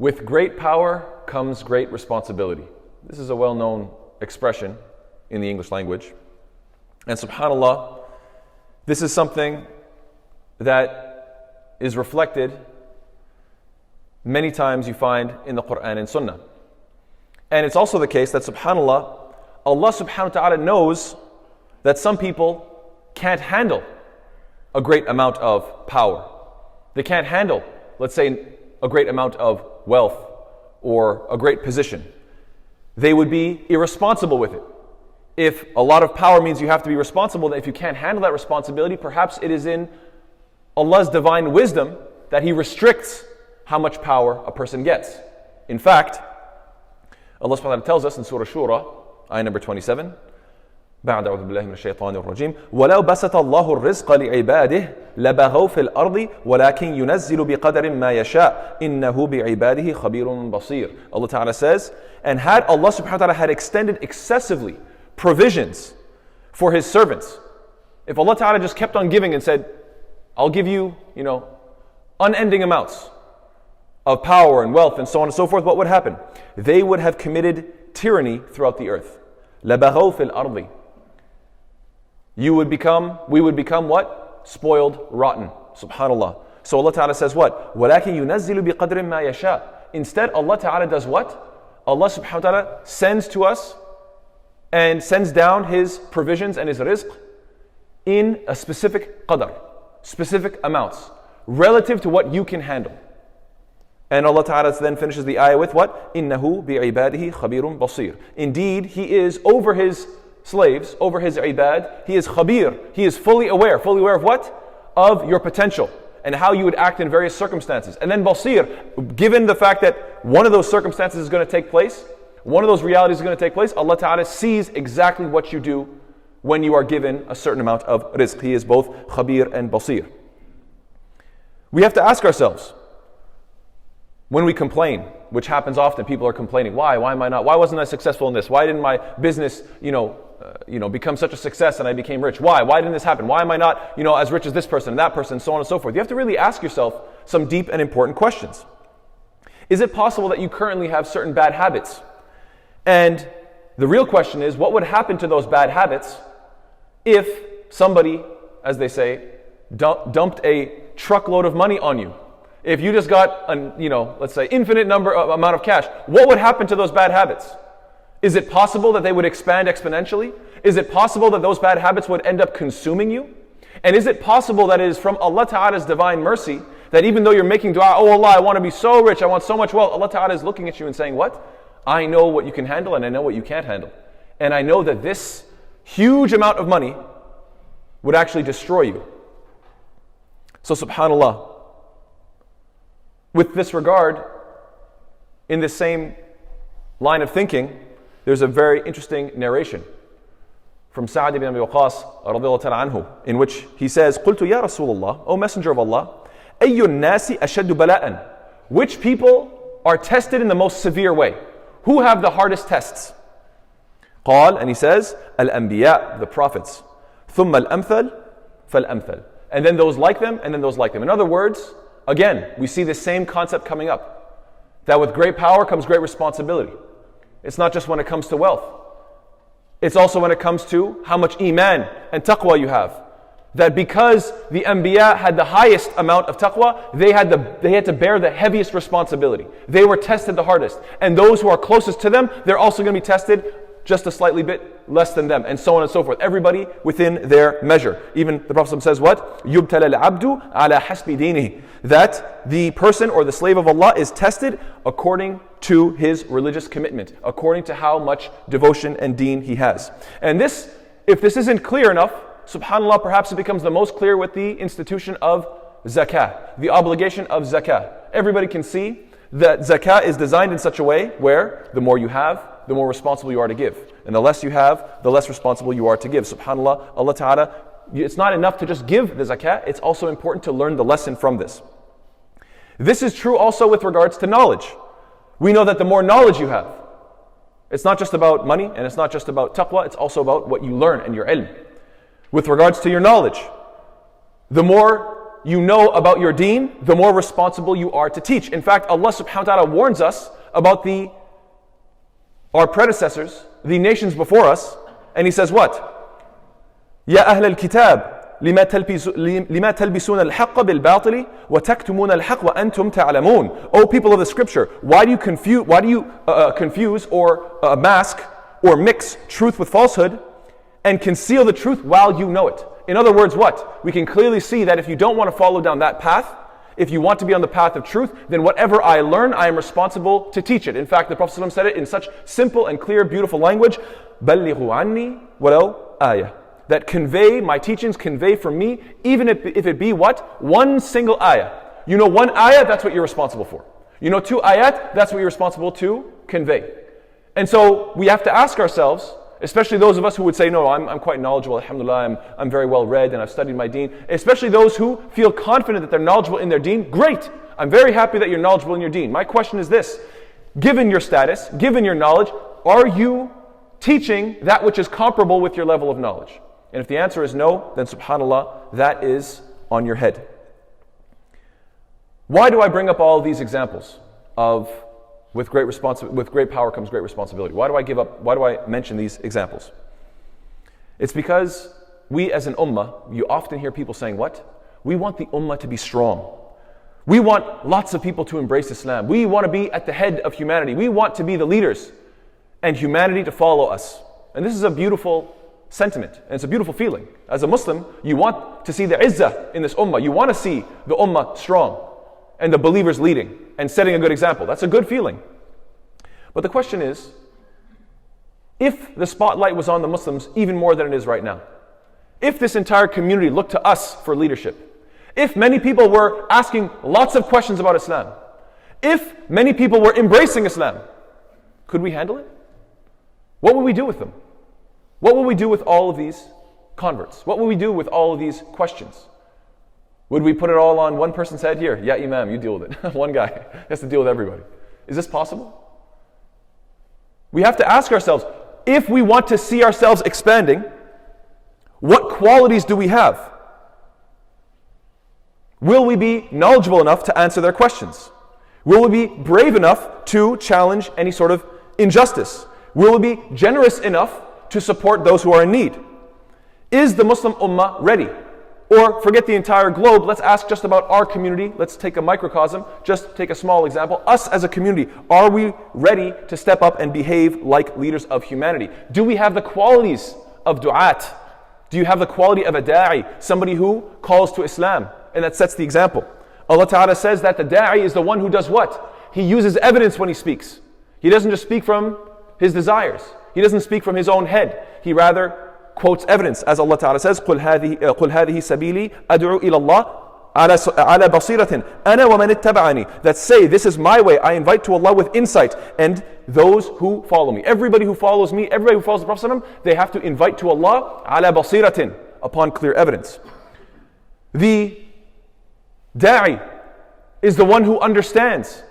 With great power comes great responsibility. This is a well-known expression in the English language. And subhanAllah, this is something that is reflected many times you find in the Quran and Sunnah. And it's also the case that subhanAllah, Allah subhanahu wa ta'ala knows that some people can't handle a great amount of power. They can't handle, let's say, a great amount of wealth or a great position. They would be irresponsible with it. If a lot of power means you have to be responsible, then if you can't handle that responsibility, perhaps it is in Allah's divine wisdom that He restricts how much power a person gets. In fact, Allah subhanahu wa ta'ala tells us in Surah Shura, ayah number 27, بعد أعوذ بالله من الشيطان الرجيم ولو بسط الله الرزق لعباده لبغوا في الأرض ولكن ينزل بقدر ما يشاء إنه بعباده خبير بصير. Allah Ta'ala says, and had Allah subhanahu wa ta'ala had extended excessively provisions for His servants, if Allah Ta'ala just kept on giving and said, I'll give you, unending amounts of power and wealth and so on and so forth, what would happen? They would have committed tyranny throughout the earth. لبغوا في الأرض. We would become what? Spoiled, rotten. Subhanallah. So Allah Ta'ala says what? وَلَكِنْ يُنَزِّلُ بِقَدْرٍ مَا يَشَاءُ. Instead, Allah Ta'ala does what? Allah Subhanahu wa Ta'ala sends to us and sends down His provisions and His rizq in a specific qadr, specific amounts, relative to what you can handle. And Allah Ta'ala then finishes the ayah with what? إِنَّهُ بِعِبَادِهِ خَبِيرٌ بَصِيرٌ. Indeed, He is over His slaves, over His ibad, He is khabir, He is fully aware of what? Of your potential and how you would act in various circumstances. And then basir, given the fact that one of those circumstances is going to take place, one of those realities is going to take place, Allah Ta'ala sees exactly what you do when you are given a certain amount of rizq. He is both khabir and basir. We have to ask ourselves, when we complain, which happens often, people are complaining, why am I not, why wasn't I successful in this? Why didn't my business, become such a success and I became rich? Why didn't this happen? Why am I not, as rich as this person and that person, so on and so forth? You have to really ask yourself some deep and important questions. Is it possible that you currently have certain bad habits? And the real question is, what would happen to those bad habits if somebody, as they say, dumped a truckload of money on you? If you just got let's say infinite amount of cash, what would happen to those bad habits? Is it possible that they would expand exponentially? Is it possible that those bad habits would end up consuming you? And is it possible that it is from Allah Ta'ala's divine mercy that even though you're making dua, oh Allah, I want to be so rich, I want so much wealth, Allah Ta'ala is looking at you and saying, what? I know what you can handle and I know what you can't handle. And I know that this huge amount of money would actually destroy you. So subhanAllah, with this regard, in this same line of thinking, there's a very interesting narration from Sa'd ibn Abi Waqqas radiyallahu ta'ala anhu, in which he says, قُلْتُ يَا رَسُولَ اللَّهِ, O Messenger of Allah, أَيُّ النَّاسِ أَشَدُّ بَلَاءً. Which people are tested in the most severe way? Who have the hardest tests? قال, and he says, الْأَنْبِيَاء, the prophets. ثُمَّ الْأَمْثَلِ فَالْأَمْثَلِ. And then those like them, and then those like them. In other words, again, we see the same concept coming up. That with great power comes great responsibility. It's not just when it comes to wealth. It's also when it comes to how much iman and taqwa you have. That because the Anbiya had the highest amount of taqwa, they had to bear the heaviest responsibility. They were tested the hardest. And those who are closest to them, they're also going to be tested just a slightly bit less than them, and so on and so forth. Everybody within their measure. Even the Prophet says what? يُبْتَلَى الْعَبْدُ عَلَى حَسْبِ دِينِهِ. That the person or the slave of Allah is tested according to his religious commitment, according to how much devotion and deen he has. And this, if this isn't clear enough, subhanAllah, perhaps it becomes the most clear with the institution of zakah, the obligation of zakah. Everybody can see that zakah is designed in such a way where the more you have, the more responsible you are to give. And the less you have, the less responsible you are to give. SubhanAllah, Allah Ta'ala, it's not enough to just give the zakah, it's also important to learn the lesson from this. This is true also with regards to knowledge. We know that the more knowledge you have, it's not just about money and it's not just about taqwa, it's also about what you learn and your ilm. With regards to your knowledge, the more you know about your deen, the more responsible you are to teach. In fact, Allah subhanahu wa ta'ala warns us about our predecessors, the nations before us, and He says what? Ya ahl al-kitab, لما تلبسون الحق بالباطل وتكتمون الحق وأنتم تعلمون. O people of the scripture, why do you confuse or mask or mix truth with falsehood and conceal the truth while you know it? In other words, what? We can clearly see that if you don't want to follow down that path, if you want to be on the path of truth, then whatever I learn, I am responsible to teach it. In fact, the Prophet ﷺ said it in such simple and clear, beautiful language, بَلِّغُوا عَنِّي وَلَوْ آيَةً. That my teachings convey from me, even if it be what? One single ayah. You know one ayah, that's what you're responsible for. You know 2 ayat, that's what you're responsible to convey. And so we have to ask ourselves, especially those of us who would say, no, I'm quite knowledgeable, alhamdulillah, I'm very well read and I've studied my deen. Especially those who feel confident that they're knowledgeable in their deen. Great! I'm very happy that you're knowledgeable in your deen. My question is this, given your status, given your knowledge, are you teaching that which is comparable with your level of knowledge? And if the answer is no, then subhanAllah, that is on your head. Why do I bring up all of these examples of with great power comes great responsibility? Why do I mention these examples? It's because we as an ummah, you often hear people saying what? We want the ummah to be strong. We want lots of people to embrace Islam. We want to be at the head of humanity. We want to be the leaders and humanity to follow us. And this is a beautiful sentiment, and it's a beautiful feeling. As a Muslim, you want to see the izzah in this ummah. You want to see the ummah strong and the believers leading and setting a good example. That's a good feeling. But the question is, if the spotlight was on the Muslims even more than it is right now, if this entire community looked to us for leadership, if many people were asking lots of questions about Islam, if many people were embracing Islam, could we handle it? What would we do with them? What will we do with all of these converts? What will we do with all of these questions? Would we put it all on one person's head? Here, yeah, Imam, you deal with it. One guy has to deal with everybody. Is this possible? We have to ask ourselves, if we want to see ourselves expanding, what qualities do we have? Will we be knowledgeable enough to answer their questions? Will we be brave enough to challenge any sort of injustice? Will we be generous enough to support those who are in need? Is the Muslim Ummah ready? Or forget the entire globe, let's ask just about our community. Let's take a microcosm, just take a small example. Us as a community, are we ready to step up and behave like leaders of humanity? Do we have the qualities of du'at? Do you have the quality of a da'i, somebody who calls to Islam, and that sets the example? Allah Ta'ala says that the da'i is the one who does what? He uses evidence when he speaks. He doesn't just speak from his desires. He doesn't speak from his own head. He rather quotes evidence, as Allah Ta'ala says, قُلْ هَذِهِ سَبِيلِي أَدْعُو إِلَى اللَّهِ عَلَى بَصِيرَةٍ أَنَا وَمَنِ اتَّبَعَنِي. That say, this is my way, I invite to Allah with insight, and those who follow me. Everybody who follows me, everybody who follows the Prophet ﷺ, they have to invite to Allah عَلَى بَصِيرَةٍ, upon clear evidence. The da'i is the one who understands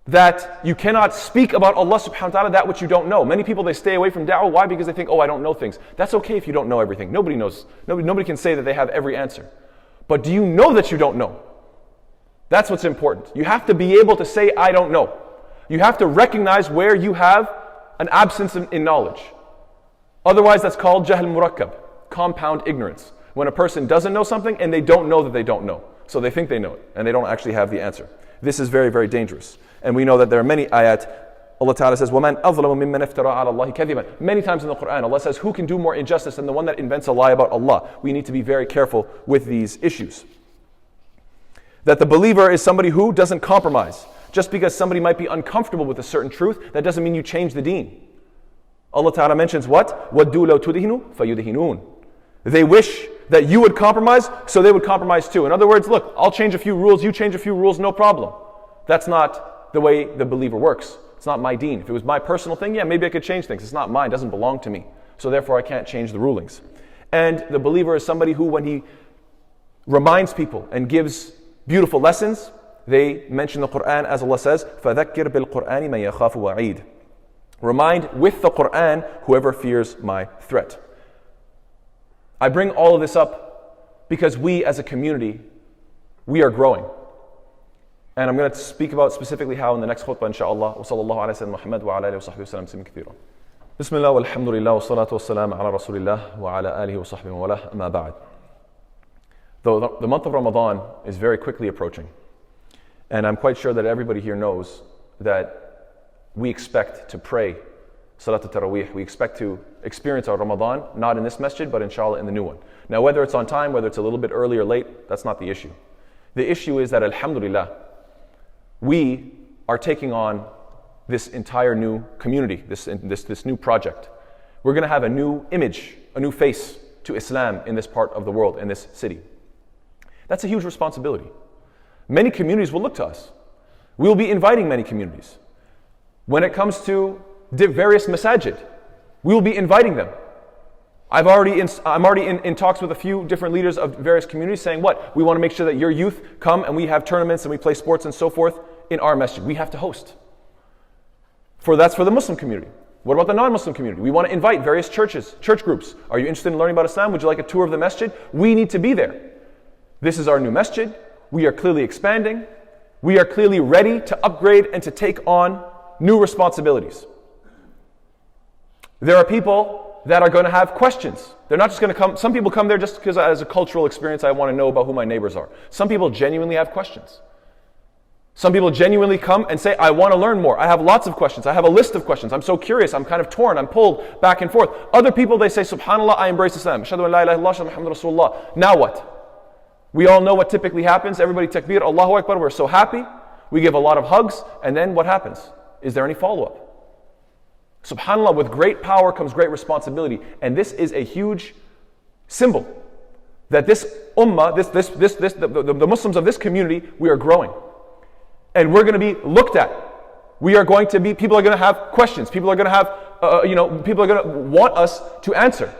that you cannot speak about Allah subhanahu wa ta'ala that which you don't know. Many people, they stay away from da'wah. Why? Because they think, oh, I don't know things. That's okay if you don't know everything. Nobody knows. Nobody can say that they have every answer. But do you know that you don't know? That's what's important. You have to be able to say, I don't know. You have to recognize where you have an absence in knowledge. Otherwise, that's called jahl murakkab, compound ignorance. When a person doesn't know something and they don't know that they don't know. So they think they know it and they don't actually have the answer. This is very, very dangerous. And we know that there are many ayat. Allah Ta'ala says, وَمَنْ أَظْلَمُ مِمَّنْ افترى عَلَى اللَّهِ كَذِبًا. Many times in the Quran, Allah says, who can do more injustice than the one that invents a lie about Allah? We need to be very careful with these issues. That the believer is somebody who doesn't compromise. Just because somebody might be uncomfortable with a certain truth, that doesn't mean you change the deen. Allah Ta'ala mentions what? وَدُّوا لَوْ تُدْهِنُوا فَيُدْهِنُونَ. They wish that you would compromise, so they would compromise too. In other words, look, I'll change a few rules, you change a few rules, no problem. That's not the way the believer works. It's not my deen. If it was my personal thing, yeah, maybe I could change things. It's not mine, it doesn't belong to me. So therefore I can't change the rulings. And the believer is somebody who, when he reminds people and gives beautiful lessons, they mention the Quran as Allah says, فَذَكِّرْ بِالْقُرْآنِ مَنْ يَخَافُ وَعِيدٍ. Remind with the Quran whoever fears my threat. I bring all of this up because we as a community, we are growing. And I'm going to speak about specifically how in the next khutbah, inshallah. Wa sallallahu ala sayyidina Muhammad wa ala alihi wa sahbihi wa sallam tasliman kathira. Bismillah walhamdulillah wa salatu wa salam ala rasulillah wa ala alihi wa sahbihi wa wala amma ba'd. Though the month of Ramadan is very quickly approaching, and I'm quite sure that everybody here knows that we expect to pray Salat al-Taraweeh, we expect to experience our Ramadan, not in this masjid, but inshallah in the new one. Now whether it's on time, whether it's a little bit early or late, that's not the issue. The issue is that alhamdulillah, we are taking on this entire new community, this new project. We're going to have a new image, a new face to Islam in this part of the world, in this city. That's a huge responsibility. Many communities will look to us. We will be inviting many communities. When it comes to various masajid, we will be inviting them. I'm already in talks with a few different leaders of various communities saying, what? We want to make sure that your youth come and we have tournaments and we play sports and so forth in our masjid. We have to host. That's for the Muslim community. What about the non-Muslim community? We want to invite various churches, church groups. Are you interested in learning about Islam? Would you like a tour of the masjid? We need to be there. This is our new masjid. We are clearly expanding. We are clearly ready to upgrade and to take on new responsibilities. There are people that are going to have questions. They're not just going to come. Some people come there just because as a cultural experience, I want to know about who my neighbors are. Some people genuinely have questions. Some people genuinely come and say, I want to learn more. I have lots of questions. I have a list of questions. I'm so curious. I'm kind of torn. I'm pulled back and forth. Other people, they say, SubhanAllah, I embrace Islam. Ashhadu an la ilaha illallah, ashhadu Muhammadan Rasulullah. Now what? We all know what typically happens. Everybody takbir, Allahu Akbar. We're so happy. We give a lot of hugs. And then what happens? Is there any follow-up? SubhanAllah, with great power comes great responsibility. And this is a huge symbol that this ummah, the Muslims of this community, we are growing. And we're going to be looked at. People are going to have questions. People are going to have, people are going to want us to answer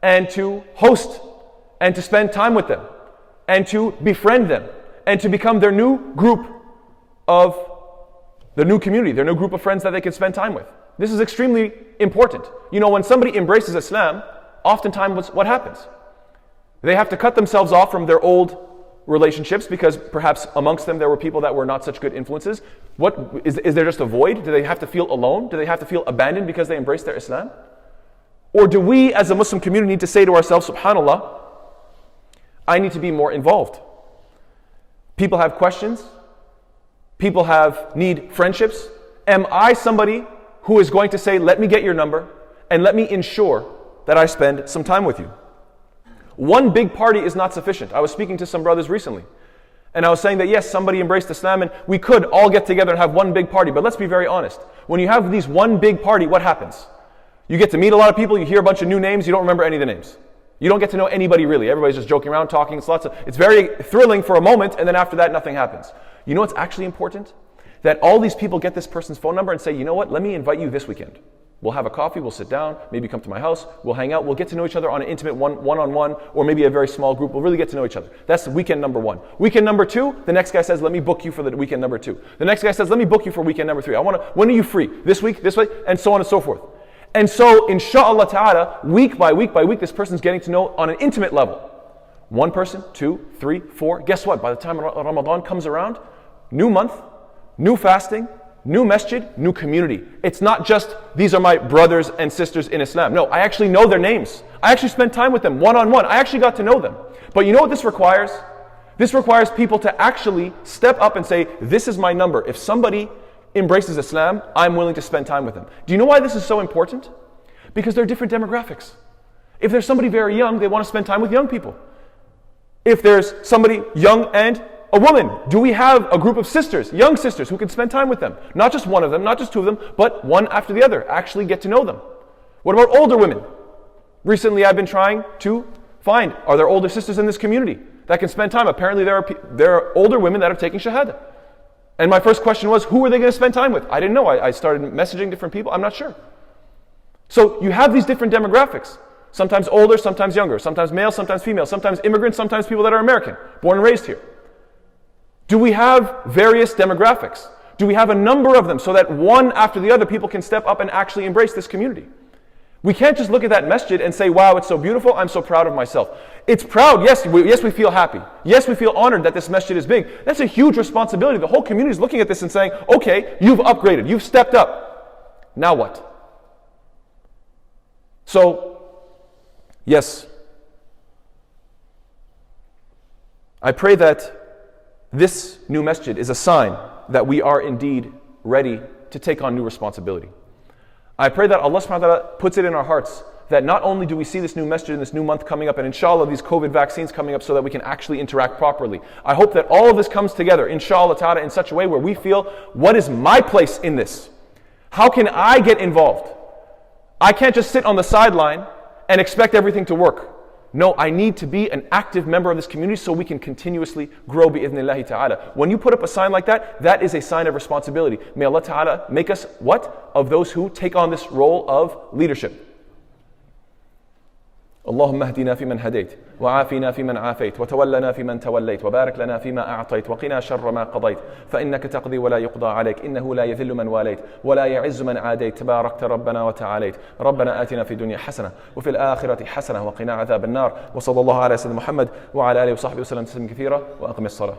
and to host and to spend time with them and to befriend them and to become their new group of the new community, their new group of friends that they can spend time with. This is extremely important. When somebody embraces Islam, oftentimes what happens? They have to cut themselves off from their old relationships because perhaps amongst them there were people that were not such good influences. What is there just a void? Do they have to feel alone? Do they have to feel abandoned because they embrace their Islam? Or do we as a Muslim community need to say to ourselves, SubhanAllah, I need to be more involved. People have questions. People need friendships. Am I somebody who is going to say, let me get your number and let me ensure that I spend some time with you? One big party is not sufficient. I was speaking to some brothers recently, and I was saying that yes, somebody embraced Islam and we could all get together and have one big party, but let's be very honest. When you have these one big party, what happens? You get to meet a lot of people, you hear a bunch of new names, you don't remember any of the names. You don't get to know anybody really. Everybody's just joking around, talking. It's very thrilling for a moment, and then after that, nothing happens. You know what's actually important? That all these people get this person's phone number and say, you know what, let me invite you this weekend. We'll have a coffee, we'll sit down, maybe come to my house, we'll hang out, we'll get to know each other on an intimate one-on-one, or maybe a very small group. We'll really get to know each other. That's weekend number one. Weekend number two, the next guy says, let me book you for the weekend number two. The next guy says, let me book you for weekend number three. When are you free? This week, and so on and so forth. And so, inshallah ta'ala, week by week, this person's getting to know on an intimate level. One person, 2, 3, 4. Guess what? By the time Ramadan comes around, new month, new fasting, new masjid, new community. It's not just, these are my brothers and sisters in Islam. No, I actually know their names. I actually spent time with them one-on-one. I actually got to know them. But you know what this requires? This requires people to actually step up and say, this is my number. If somebody embraces Islam, I'm willing to spend time with them. Do you know why this is so important? Because there are different demographics. If there's somebody very young, they want to spend time with young people. If there's somebody young and a woman, do we have a group of sisters, young sisters, who can spend time with them? Not just one of them, not just two of them, but one after the other. Actually get to know them. What about older women? Recently I've been trying to find, are there older sisters in this community that can spend time? Apparently there are older women that are taking Shahada. And my first question was, who are they going to spend time with? I didn't know. I started messaging different people. I'm not sure. So you have these different demographics. Sometimes older, sometimes younger, sometimes male, sometimes female, sometimes immigrants, sometimes people that are American, born and raised here. Do we have various demographics? Do we have a number of them so that one after the other people can step up and actually embrace this community? We can't just look at that masjid and say, wow, it's so beautiful, I'm so proud of myself. It's proud, yes, we feel happy. Yes, we feel honored that this masjid is big. That's a huge responsibility. The whole community is looking at this and saying, okay, you've upgraded, you've stepped up. Now what? So, yes, I pray that this new masjid is a sign that we are indeed ready to take on new responsibility. I pray that Allah subhanahu wa ta'ala puts it in our hearts that not only do we see this new masjid in this new month coming up, and inshallah these COVID vaccines coming up so that we can actually interact properly. I hope that all of this comes together, inshallah ta'ala, in such a way where we feel, what is my place in this? How can I get involved? I can't just sit on the sideline and expect everything to work. No, I need to be an active member of this community so we can continuously grow bi-idhnillahi ta'ala. When you put up a sign like that, that is a sign of responsibility. May Allah ta'ala make us what? Of those who take on this role of leadership. اللهم اهدنا فيمن هديت وعافنا فيمن عافيت وتولنا فيمن توليت وبارك لنا فيما أعطيت وقنا شر ما قضيت فإنك تقضي ولا يقضى عليك إنه لا يذل من واليت ولا يعز من عاديت تباركت ربنا وتعاليت ربنا آتنا في الدنيا حسنة وفي الآخرة حسنة وقنا عذاب النار وصلى الله على سيدنا محمد وعلى آله وصحبه وسلم تسليما كثيرا وأقم الصلاة.